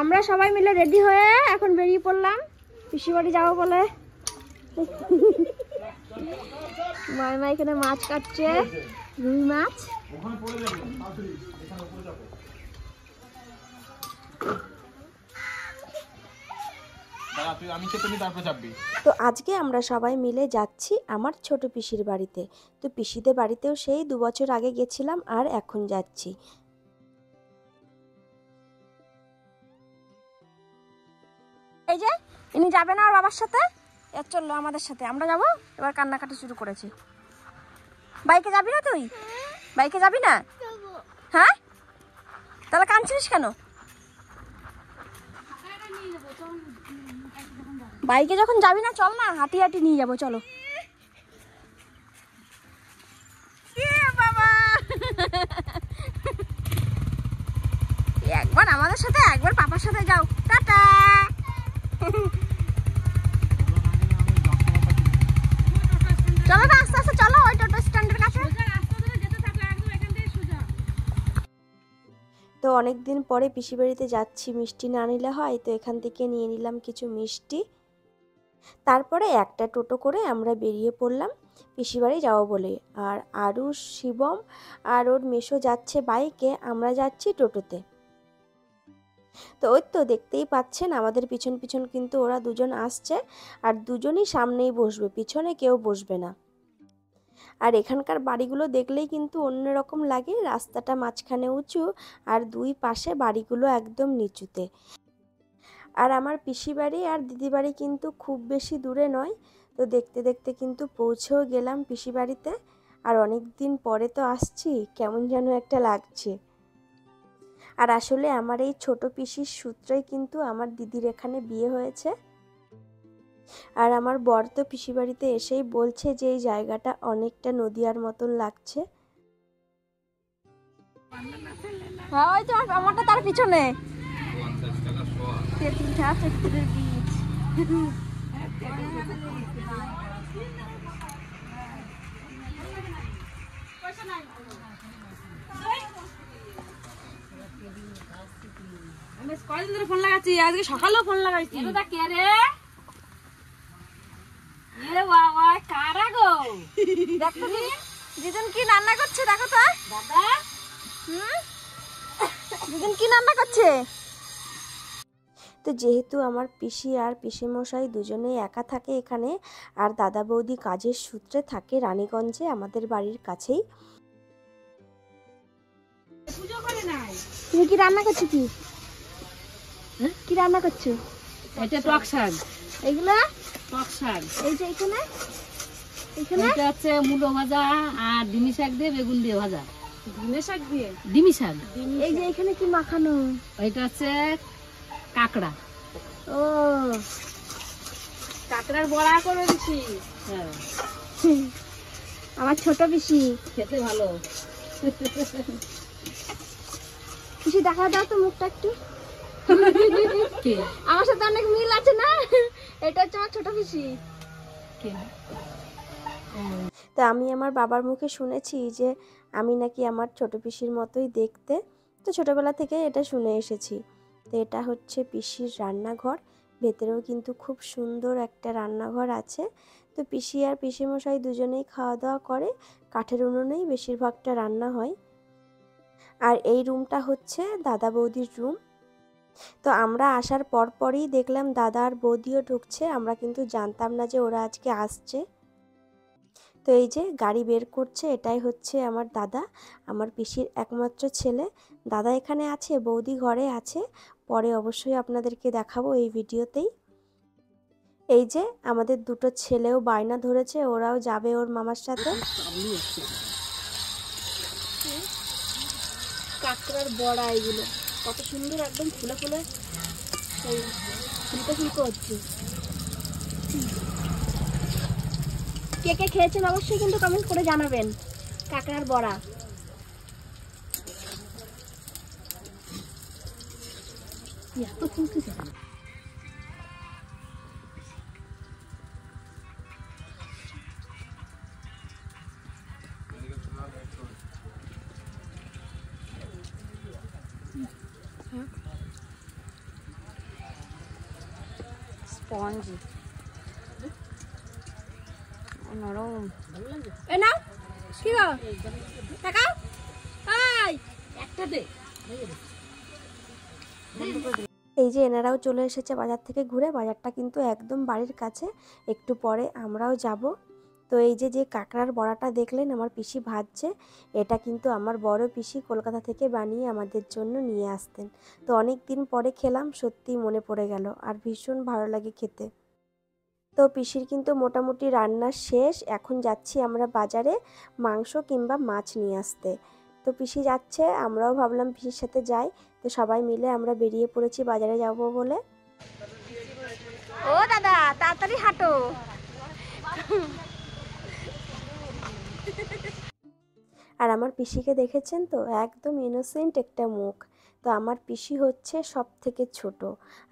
আমরা সবাই মিলে রেডি হয়ে এখন বেরিয়ে পড়লাম পিসি বাড়ি যাবো বলে। মাইমা এখানে মাছ কাটছে, রুই মাছ। তো আজকে আমরা সবাই মিলে যাচ্ছি আমার ছোট পিসির বাড়িতে। তো পিসিদের বাড়িতেও সেই 2 বছর আগে গেছিলাম আর এখন যাচ্ছি। এই যে ইনি যাবে না আর বাবার সাথে, এর চললো আমাদের সাথে, আমরা যাবো। এবার কান্নাকাটি শুরু করেছি। বাইকে যাবি না তুই? বাইকে যাবি না? হ্যাঁ, তাহলে কাঁদছিস কেন? বাইকে যখন যাবি না চল না, হাঁটি হাঁটি নিয়ে যাবো, চলো। বাবা একবার আমাদের সাথে একবার পাপার সাথে যাও। টাটা। চলো না, আস্তে আস্তে চলো, ওই টোটো স্ট্যান্ডের কাছে। তো অনেক দিন পরে পিসি বাড়িতে যাচ্ছি, মিষ্টি না নিলে হয়, তো এখান থেকে নিয়ে নিলাম কিছু মিষ্টি। তারপরে একটা টোটো করে আমরা বেরিয়ে পড়লাম পিসি বাড়ি যাবো বলে। আর আরুষ, শিবম আর ওর মেশো যাচ্ছে বাইকে, আমরা যাচ্ছি টোটোতে। তো ওই তো দেখতেই পাচ্ছেন আমাদের পিছন পিছন কিন্তু ওরা দুজন আসছে, আর দুজনই সামনেই বসবে, পিছনে কেউ বসবে না। আর এখানকার বাড়িগুলো দেখলেই কিন্তু অন্যরকম লাগে, রাস্তাটা মাঝখানে উঁচু আর দুই পাশে বাড়িগুলো একদম নিচুতে। আর আমার পিসি বাড়ি আর দিদি বাড়ি কিন্তু খুব বেশি দূরে নয়। তো দেখতে দেখতে কিন্তু পৌঁছেও গেলাম পিসি বাড়িতে। আর অনেক দিন পরে তো আসছি, কেমন যেন একটা লাগছে। আর আসলে আমার এই ছোট পিসির সূত্রেই কিন্তু আমার দিদির এখানে বিয়ে হয়েছে। আর আমার বর তো পিসি বাড়িতে এসেই বলছে যে এই জায়গাটা অনেকটা নদিয়ার মতন লাগছে। হ্যাঁ, ওই তো আমারটা তার পিছনে। কয়দিন ধরে ফোন লাগাচ্ছি, আজকে সকালেও ফোন লাগাইছি। কে রে? কারা গো? দেখো দুজন কি রান্না করছে, দেখো তো দাদা। দুজন কি রান্না করছে। তো যেহেতু আমার পিসি আর পিসিমশাই দুজনেই একা থাকে এখানে, আর দাদা বৌদি কাজের সূত্রে থাকে রানীগঞ্জে আমাদের বাড়ির কাছেই। তুমি কি রান্না করছো? কি রান্না করছো? এটা টক শাক। এগুলা টক শাক। এই যে এখানে এটা হচ্ছে মূলো ভাজা আর ডিমি শাক দিয়ে বেগুন দিয়ে ভাজা। ডিমের শাক দিয়ে ডিমি শাক। এই যে এখানে কি মাখানো? এটা হচ্ছে কাঁকড়া। ও, কাঁকড়ার বড়া করে দিছি। হ্যাঁ, আমার ছোট পিসি। খেতে ভালো। পিসি দেখা দাও তো মুখটা একটু। কে? আমার সাথে অনেক মিল আছে না? এটা হচ্ছে আমার ছোট পিসি। কে? তো আমি আমার বাবার মুখে শুনেছি যে আমি নাকি আমার ছোট পিসির মতোই দেখতে। তো ছোটবেলা থেকে এটা শুনে এসেছি। তো এটা হচ্ছে পিসির রান্নাঘর, ভেতরেও কিন্তু খুব সুন্দর একটা রান্নাঘর আছে। তো পিসি আর পিসিমশাই দুজনেই খাওয়া দাওয়া করে, কাঠের উনুনেই বেশিরভাগটা রান্না হয়। আর এই রুমটা হচ্ছে দাদা বৌদির রুম। তো আমরা আসার পরপরই দেখলাম দাদা আর বৌদিও ঢুকছে, আমরা কিন্তু জানতাম না যে ওরা আজকে আসছে। তো এই যে গাড়ি বের করছে, এটাই হচ্ছে আমার দাদা, আমার পিসির একমাত্র ছেলে। দাদা এখানে আছে, বৌদি ঘরে আছে, পরে অবশ্যই আপনাদেরকে দেখাবো এই ভিডিওতেই। এই যে আমাদের দুটো ছেলেও বায়না ধরেছে, ওরাও যাবে ওর মামার সাথে। কাঁকড়ার বড়া এগুলো কত সুন্দর, একদম ফুলে ফুলে ফুলকো ফুলকো হচ্ছে। কে কে খেয়েছেন অবশ্যই কিন্তু কমেন্ট করে জানাবেন। কাঁকড়ার বড়া এত ফুলতেছে। স্পঞ্জি, নরম। এ নাও, কি গো টাকাও, এই একটা দে। এই যে এনারাও চলে এসেছে বাজার থেকে ঘুরে। বাজারটা কিন্তু একদম বাড়ির কাছে, একটু পরে আমরাও যাব। তো এই যে যে কাঁকড়ার বড়াটা দেখলেন আমার পিসি ভাজছে, এটা কিন্তু আমার বড় পিসি কলকাতা থেকে বানিয়ে আমাদের জন্য নিয়ে আসতেন। তো অনেক দিন পরে খেলাম, সত্যিই মনে পড়ে গেল আর ভীষণ ভালো লাগে খেতে। তো পিসির কিন্তু মোটামুটি রান্না শেষ। এখন যাচ্ছি আমরা বাজারে মাংস কিংবা মাছ নিয়ে আসতে। তো পিসি যাচ্ছে, আমরাও ভাবলাম পিসির সাথে যাই। তো সবাই মিলে আমরা বেরিয়ে পড়েছি বাজারে যাব বলে। ও দাদা তাড়াতাড়ি হাঁটো। আর আমার পিসিকে দেখেছেন তো, একদম ইনোসেন্ট একটা মুখ। তো আমার পিসি হচ্ছে সব থেকে ছোট,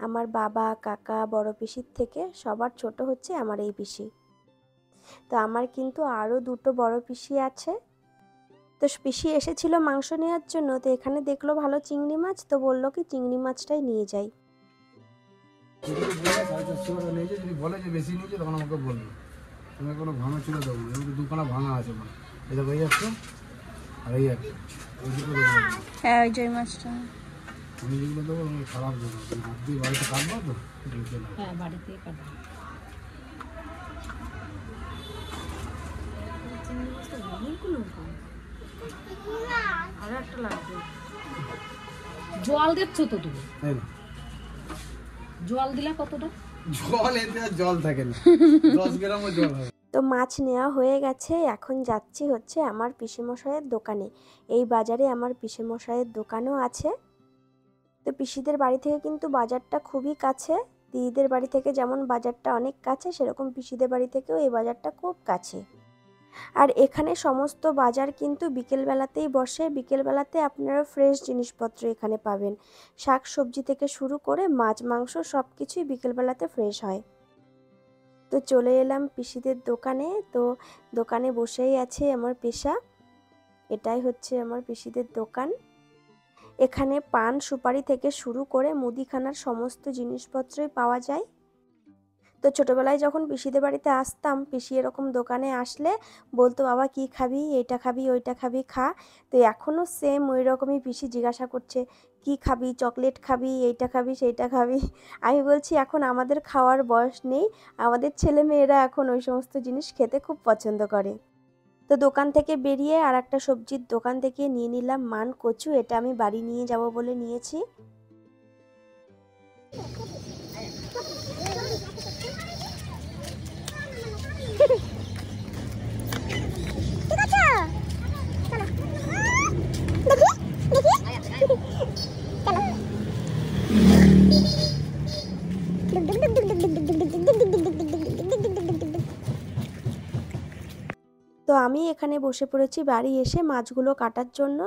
আমার বাবা কাকা বড় পিসির থেকে সবার ছোট হচ্ছে আমার এই পিসি। তো আমার কিন্তু আরও দুটো বড় পিসি আছে। তো পিসি এসেছিল মাংস নেওয়ার জন্য। তো এখানে দেখলো ভালো চিংড়ি মাছ, তো বললো কি চিংড়ি মাছটাই নিয়ে যাই। যদি বলে যে বেশি নিয়েছে তখন আমাকে বলবে, তোমাকে কোনো ভাঙা ছিল দেবো না। এবার দুখানা ভাঙা আছে, মানে এটা হয়ে যাচ্ছে আর এই একটা ওই দুটো দেবো। হ্যাঁ ওই যে মাছটা আমি যেগুলো দেবো আমি খারাপ দেবো, হাত দিয়ে বাড়িতে কাটবো তো ঢুকে না। হ্যাঁ বাড়িতে কাটবো। আরো একটা লাগবে। জল দিচ্ছ তো তুমি? তাই না, জল দিলা কতটা? জল এতে আর জল থাকে না, 10 গ্রামও জল হবে। তো মাছ নেওয়া হয়ে গেছে, এখন যাচ্ছি হচ্ছে আমার পিসেমশাইয়ের দোকানে। এই বাজারে আমার পিসেমশাইয়ের দোকানও আছে। তো পিসিদের বাড়ি থেকে কিন্তু বাজারটা খুবই কাছে। দিদিদের বাড়ি থেকে যেমন বাজারটা অনেক কাছে, সেরকম পিসিদের বাড়ি থেকেও এই বাজারটা খুব কাছে। আর এখানে সমস্ত বাজার কিন্তু বিকেলবেলাতেই বসে। বিকেলবেলাতে আপনারা ফ্রেশ জিনিসপত্র এখানে পাবেন, শাক সবজি থেকে শুরু করে মাছ মাংস সব কিছুই বিকেলবেলাতে ফ্রেশ হয়। তো চলে এলাম পিসিদের দোকানে। তো দোকানে বসেই আছে আমার পেশা। এটাই হচ্ছে আমার পিসিদের দোকান। এখানে পান সুপারি থেকে শুরু করে মুদিখানার সমস্ত জিনিসপত্রই পাওয়া যায়। তো ছোটোবেলায় যখন পিসিদের বাড়িতে আসতাম, পিসি এরকম দোকানে আসলে বলতো বাবা কি খাবি, এইটা খাবি ওইটা খাবি খা। তো এখনও সেম ওই রকমই পিসি জিজ্ঞাসা করছে কি খাবি, চকলেট খাবি, এইটা খাবি সেইটা খাবি। আমি বলছি এখন আমাদের খাওয়ার বয়স নেই, আমাদের ছেলে মেয়েরা এখন ওই সমস্ত জিনিস খেতে খুব পছন্দ করে। তো দোকান থেকে বেরিয়ে আর একটা সবজির দোকান থেকে নিয়ে নিলাম মান কচু। এটা আমি বাড়ি নিয়ে যাব বলে নিয়েছি। তো আমি এখানে বসে পড়েছি বাড়ি এসে মাছগুলো কাটার জন্য।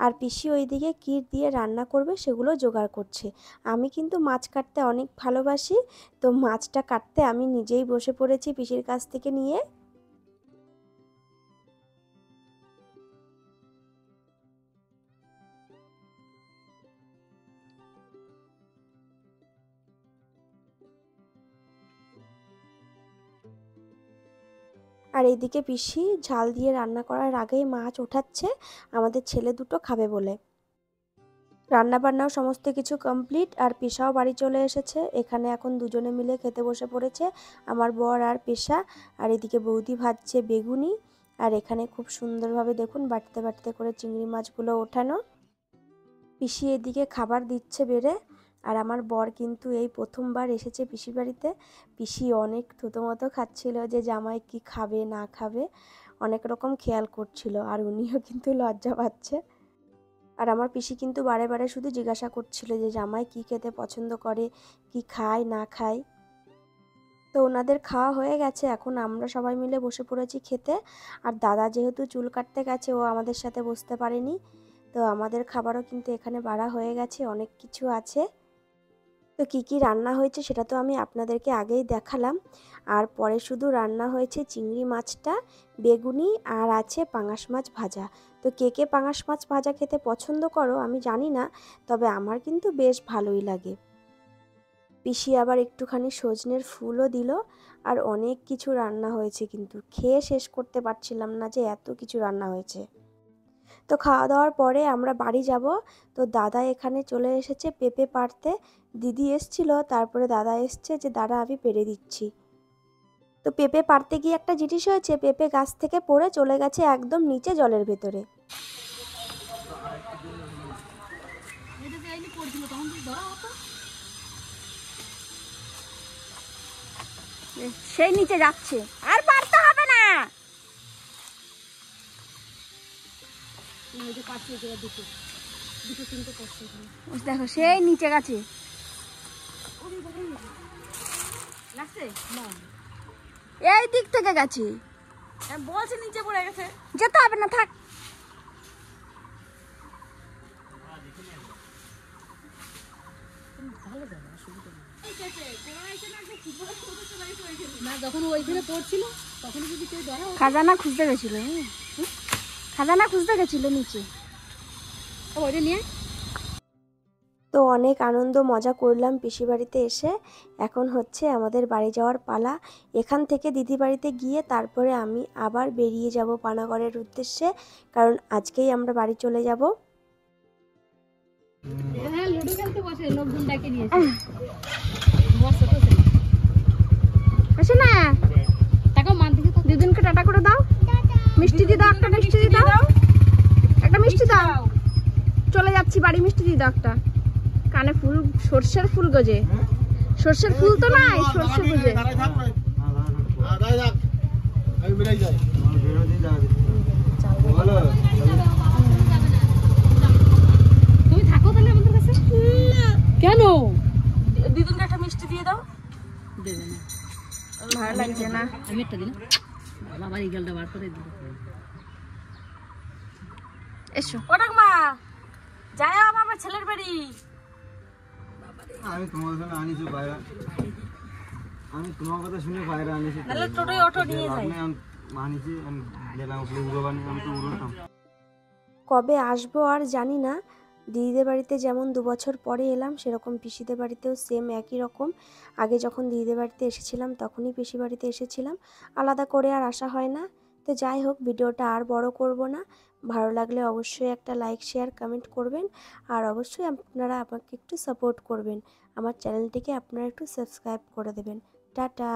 আর পিসি ওইদিকে কী দিয়ে রান্না করবে সেগুলো জোগাড় করছে। আমি কিন্তু মাছ কাটতে অনেক ভালোবাসি। তো মাছটা কাটতে আমি নিজেই বসে পড়েছি পিসির কাছ থেকে নিয়ে। আর এইদিকে পিসি ঝাল দিয়ে রান্না করার আগেই মাছ ওঠাচ্ছে আমাদের ছেলে দুটো খাবে বলে। রান্না বান্নাও সমস্ত কিছু কমপ্লিট। আর পেশাও বাড়ি চলে এসেছে। এখানে এখন দুজনে মিলে খেতে বসে পড়েছে, আমার বর আর পেশা। আর এদিকে বৌদি ভাজছে বেগুনি। আর এখানে খুব সুন্দরভাবে দেখুন বাটতে বাটতে করে চিংড়ি মাছগুলো ওঠানো। পিসি এদিকে খাবার দিচ্ছে বেড়ে। আর আমার বর কিন্তু এই প্রথমবার এসেছে পিসির বাড়িতে। পিসি অনেক থুতোমতো খাচ্ছিল যে জামাই কি খাবে না খাবে, অনেক রকম খেয়াল করছিল। আর উনিও কিন্তু লজ্জা পাচ্ছে। আর আমার পিসি কিন্তু বারে বারে শুধু জিজ্ঞাসা করছিল যে জামাই কি খেতে পছন্দ করে, কি খায় না খায়। তো ওনাদের খাওয়া হয়ে গেছে, এখন আমরা সবাই মিলে বসে পড়েছি খেতে। আর দাদা যেহেতু চুল কাটতে গেছে, ও আমাদের সাথে বসতে পারেনি। তো আমাদের খাবারও কিন্তু এখানে বাড়া হয়ে গেছে, অনেক কিছু আছে। তো কি কি রান্না হয়েছে সেটা তো আমি আপনাদেরকে আগেই দেখালাম। আর পরে শুধু রান্না হয়েছে চিংড়ি মাছটা, বেগুনি, আর আছে পাঙাশ মাছ ভাজা। তো কে কে পাঙাশ মাছ ভাজা খেতে পছন্দ করো আমি জানি না, তবে আমার কিন্তু বেশ ভালোই লাগে। পিসি আবার একটুখানি সজনের ফুলও দিল। আর অনেক কিছু রান্না হয়েছে, কিন্তু খেয়ে শেষ করতে পারছিলাম না যে এত কিছু রান্না হয়েছে। তো খাওয়া দাওয়ার পরে আমরা বাড়ি যাব। তো দাদা এখানে চলে এসেছে পেঁপে পাড়তে। দিদি এসছিল, তারপরে দাদা এসছে যে দাদা আমি পেড়ে দিচ্ছি। তো পেঁপে পাড়তে গিয়ে একটা জিনিস হয়েছে, পেঁপে গাছ থেকে পড়ে চলে গেছে একদম নিচে জলের ভেতরে। সেই নিচে যাচ্ছে, আর পারতে হবে না। দেখো সেই নিচে গেছে, এই দিক থেকে গেছে, বলছে নিচে পড়ে গেছে, যেতে হবে না, থাক। না যখন ওইখানে পড়ছিল তখন যদি কেউ ধরা খাজানা খুঁজতে গেছিল, খাজানা খুঁজতে গেছিল নিচে, ওইটা নিয়ে। তো অনেক আনন্দ মজা করলাম পিসি বাড়িতে এসে। এখন হচ্ছে আমাদের বাড়ি যাওয়ার পালা। এখান থেকে দিদি বাড়িতে গিয়ে তারপরে আমি আবার বেরিয়ে যাব পানাগড়ের উদ্দেশ্যে, কারণ আজকেই আমরা বাড়ি চলে যাব। হ্যাঁ লুডো খেলতে বসে, লোকজন ডাকে নিয়েছে। আসে না, টাকা মান দিকে দিদিনকে টাটা করে দাও, মিষ্টি দিয়ে দাও, একটা মিষ্টি দিয়ে দাও, একটা মিষ্টি দাও। চলে যাচ্ছি বাড়ি, মিষ্টি দিয়ে দাও একটা। কানে ফুল, সর্ষের ফুল গজে, সর্ষের ফুল তো নাই, সর্ষে গজে। তুমি থাকো তাহলে আমাদের কাছে। কেন দিদিনকে একটা মিষ্টি দিয়ে দাও, দেবে না? ভালো লাগছে না। আমি একটা দিন বাবার এই গালটা বার করে দিল। এসো ওটা মা, যাই আমার ছেলের বাড়ি। আমি তোমার জন্য আনিছি বাইরে, আমি তোমার কথা শুনে বাইরে আনিছি, তাহলে টোটোয় অটো নিয়ে যাই। আনিছি গেলাম উড়োবানি, আমি তো উড়োতাম। কবে আসবো আর জানি না। দিদিদের বাড়িতে যেমন 2 বছর পরে এলাম, সেরকম পিসিদের বাড়িতেও সেম একই রকম। আগে যখন দিদিদের বাড়িতে এসেছিলাম তখনই পিসি বাড়িতে এসেছিলাম, আলাদা করে আর আসা হয় না। তো যাই হোক, ভিডিওটা আর বড় করব না। ভালো লাগলে অবশ্যই একটা লাইক শেয়ার কমেন্ট করবেন, আর অবশ্যই আপনারা আমাকে একটু সাপোর্ট করবেন। আমার চ্যানেলটিকে আপনারা একটু সাবস্ক্রাইব করে দেবেন। টাটা।